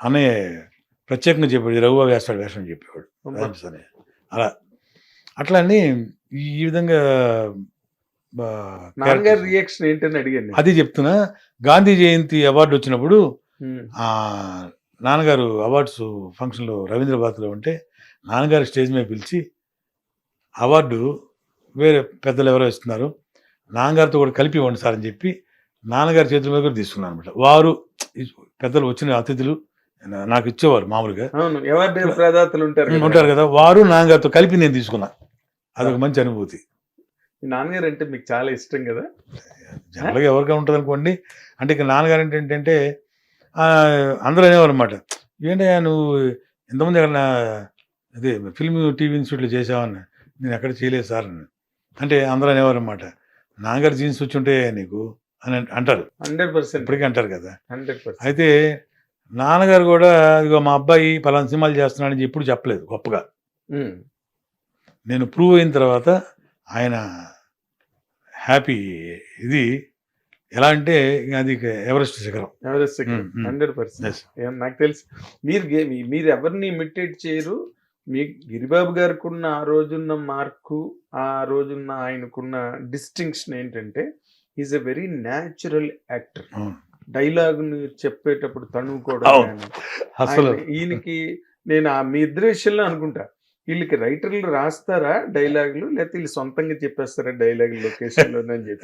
అన్నయ్య ప్రత్యేకంగా చెప్పాడు, రఘుబాబు వేస్తాడు వేషం అని చెప్పేవాడు రాజేష్ అన్నయ్య. అలా అట్లా అని ఈ విధంగా నాన్నగారి రియాక్షన్ ఏంటని అడిగాను. అది చెప్తున్నా. గాంధీ జయంతి అవార్డు వచ్చినప్పుడు ఆ నాన్నగారు అవార్డ్స్ ఫంక్షన్లో రవీంద్ర భారతిలో ఉంటే నాన్నగారు స్టేజ్ మీద పిలిచి అవార్డు వేరే పెద్దలు ఎవరో ఇస్తున్నారు, నాన్నగారితో కూడా కలిపి ఇవ్వండి సార్ అని చెప్పి నాన్నగారి చేతుల మీద కూడా తీసుకున్నాను అనమాట. వారు పెద్దలు వచ్చిన అతిథులు నాకు ఇచ్చేవారు మామూలుగా, ఉంటారు కదా, వారు నాన్నగారితో కలిపి నేను తీసుకున్నా. అదొక మంచి అనుభూతి. నాన్నగారు అంటే మీకు చాలా ఇష్టం కదా? జనరల్గా ఎవరిగా ఉంటుంది అనుకోండి. అంటే ఇక నాన్నగారు అంటే ఏంటంటే అందరూ అనేవారు అనమాట, ఏంటయ్యా నువ్వు ఎంతమంది ఎక్కడ అదే ఫిల్మ్ టీవీ ఇన్స్టిట్యూట్లో చేసావని. నేను ఎక్కడ చేయలేదు సార్ అని అంటే అందరూ అనేవారు అనమాట, నాన్నగారు జీన్స్ వచ్చి ఉంటే నీకు అని అంటారు. 100% ఇప్పటికీ అంటారు కదా. 100%. అయితే నాన్నగారు కూడా ఇదిగో మా అబ్బాయి పలానా సినిమాలు చేస్తున్నాడని ఎప్పుడు చెప్పలేదు గొప్పగా. నేను ప్రూవ్ అయిన తర్వాత ఆయన హ్యాపీ. ఇది ఎలా అంటే అది ఎవరెస్ట్ శిఖరం. 100%. నాకు తెలుసు మీరు ఎవరిని ఇమిటేట్ చేయరు. మీ గిరిబాబు గారికి ఉన్న ఆ రోజున్న మార్కు, ఆ రోజున్న ఆయనకున్న డిస్టింక్షన్ ఏంటంటే is a very natural actor. Dialogue చెప్పేటప్పుడు తణుకోవడం అసలు ఈయనకి నేను మీ ఇద్దరి విషయంలో అనుకుంటా, వీళ్ళకి రైటర్లు రాస్తారా డైలాగులు, లేకపోతే వీళ్ళు సొంతంగా చెప్పేస్తారా డైలాగులు లొకేషన్లోనే అని చెప్పి.